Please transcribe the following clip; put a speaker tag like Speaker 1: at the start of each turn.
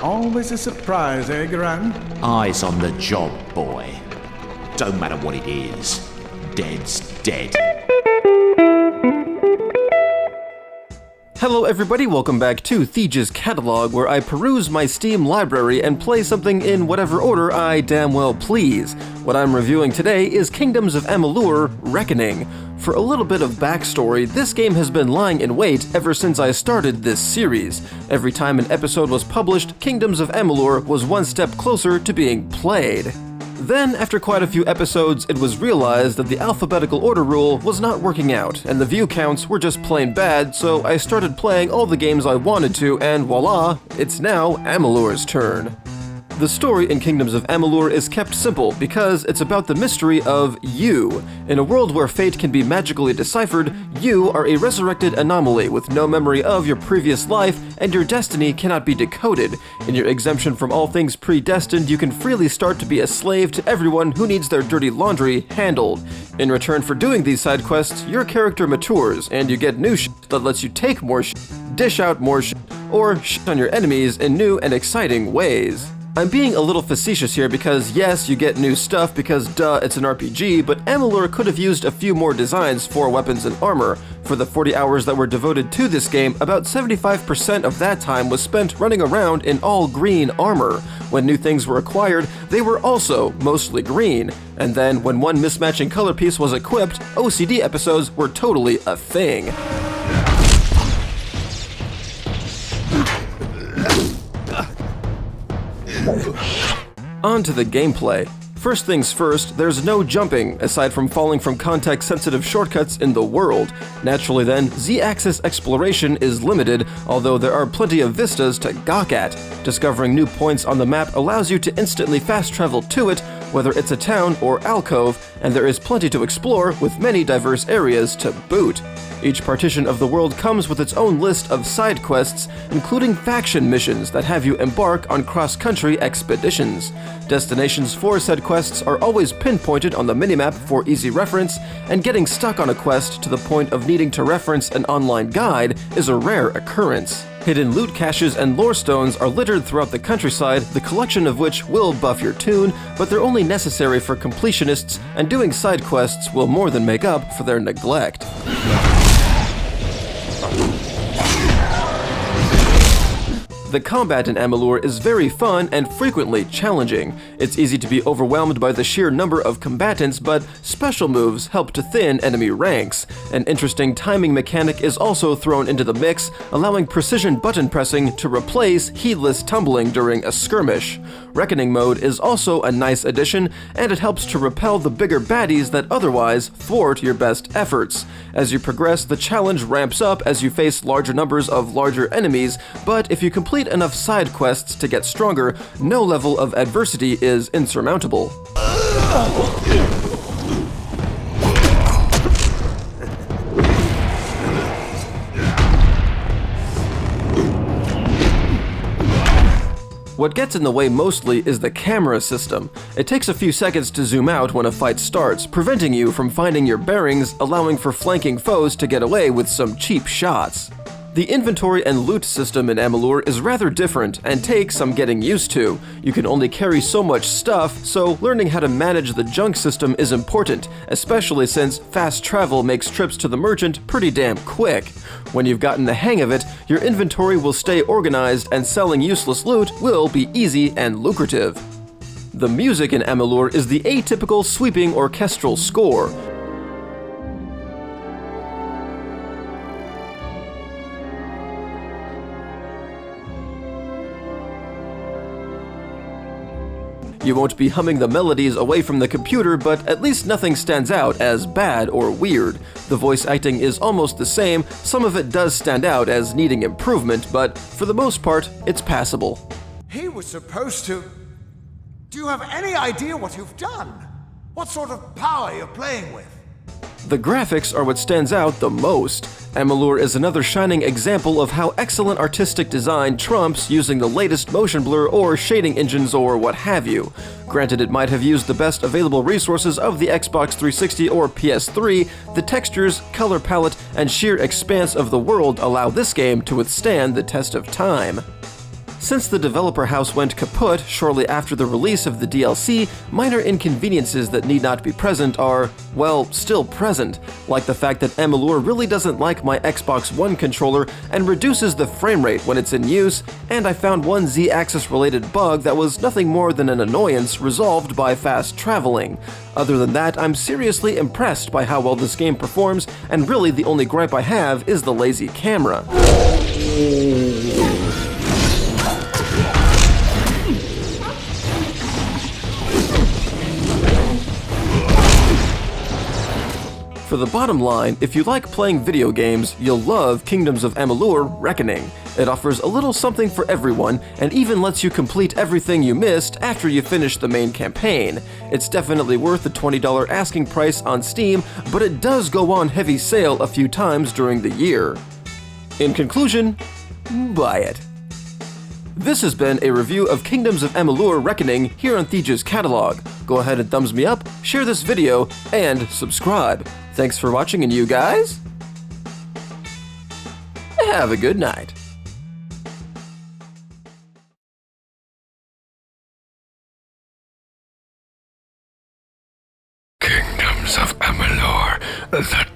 Speaker 1: Always a surprise, eh, Gran?
Speaker 2: Eyes on the job, boy. Don't matter what it is. Dead's dead.
Speaker 3: Hello everybody, welcome back to Theje's Catalog, where I peruse my Steam library and play something in whatever order I damn well please. What I'm reviewing today is Kingdoms of Amalur: Reckoning. For a little bit of backstory, this game has been lying in wait ever since I started this series. Every time an episode was published, Kingdoms of Amalur was one step closer to being played. Then, after quite a few episodes, it was realized that the alphabetical order rule was not working out, and the view counts were just plain bad, so I started playing all the games I wanted to, and voila, it's now Amalur's turn. The story in Kingdoms of Amalur is kept simple because it's about the mystery of you. In a world where fate can be magically deciphered, you are a resurrected anomaly with no memory of your previous life, and your destiny cannot be decoded. In your exemption from all things predestined, you can freely start to be a slave to everyone who needs their dirty laundry handled. In return for doing these side quests, your character matures, and you get new shit that lets you take more shit, dish out more shit, or shit on your enemies in new and exciting ways. I'm being a little facetious here because yes, you get new stuff because duh, it's an RPG, but Amalur could have used a few more designs for weapons and armor. For the 40 hours that were devoted to this game, about 75% of that time was spent running around in all green armor. When new things were acquired, they were also mostly green. And then when one mismatching color piece was equipped, OCD episodes were totally a thing. On to the gameplay. First things first, there's no jumping, aside from falling from context-sensitive shortcuts in the world. Naturally then, Z-axis exploration is limited, although there are plenty of vistas to gawk at. Discovering new points on the map allows you to instantly fast travel to it, whether it's a town or alcove, and there is plenty to explore with many diverse areas to boot. Each partition of the world comes with its own list of side quests, including faction missions that have you embark on cross-country expeditions. Destinations for said quests are always pinpointed on the minimap for easy reference, and getting stuck on a quest to the point of needing to reference an online guide is a rare occurrence. Hidden loot caches and lore stones are littered throughout the countryside, the collection of which will buff your tune, but they're only necessary for completionists, and doing side quests will more than make up for their neglect. The combat in Amalur is very fun and frequently challenging. It's easy to be overwhelmed by the sheer number of combatants, but special moves help to thin enemy ranks. An interesting timing mechanic is also thrown into the mix, allowing precision button pressing to replace heedless tumbling during a skirmish. Reckoning mode is also a nice addition, and it helps to repel the bigger baddies that otherwise thwart your best efforts. As you progress, the challenge ramps up as you face larger numbers of larger enemies, but if you complete enough side quests to get stronger, no level of adversity is insurmountable. What gets in the way mostly is the camera system. It takes a few seconds to zoom out when a fight starts, preventing you from finding your bearings, allowing for flanking foes to get away with some cheap shots. The inventory and loot system in Amalur is rather different and takes some getting used to. You can only carry so much stuff, so learning how to manage the junk system is important, especially since fast travel makes trips to the merchant pretty damn quick. When you've gotten the hang of it, your inventory will stay organized and selling useless loot will be easy and lucrative. The music in Amalur is the atypical sweeping orchestral score. You won't be humming the melodies away from the computer, but at least nothing stands out as bad or weird. The voice acting is almost the same, some of it does stand out as needing improvement, but for the most part, it's passable.
Speaker 1: He was supposed to... Do you have any idea what you've done? What sort of power you're playing with?
Speaker 3: The graphics are what stands out the most. Amalur is another shining example of how excellent artistic design trumps using the latest motion blur or shading engines or what have you. Granted, it might have used the best available resources of the Xbox 360 or PS3, the textures, color palette, and sheer expanse of the world allow this game to withstand the test of time. Since the developer house went kaput shortly after the release of the DLC, minor inconveniences that need not be present are, well, still present, like the fact that Amalur really doesn't like my Xbox One controller and reduces the frame rate when it's in use, and I found one Z-axis related bug that was nothing more than an annoyance resolved by fast traveling. Other than that, I'm seriously impressed by how well this game performs, and really the only gripe I have is the lazy camera. For the bottom line, if you like playing video games, you'll love Kingdoms of Amalur: Reckoning. It offers a little something for everyone, and even lets you complete everything you missed after you finish the main campaign. It's definitely worth the $20 asking price on Steam, but it does go on heavy sale a few times during the year. In conclusion, buy it. This has been a review of Kingdoms of Amalur: Reckoning here on Theje's catalog. Go ahead and thumbs me up, share this video, and subscribe. Thanks for watching, and you guys, have a good night.
Speaker 4: Kingdoms of Amalur, the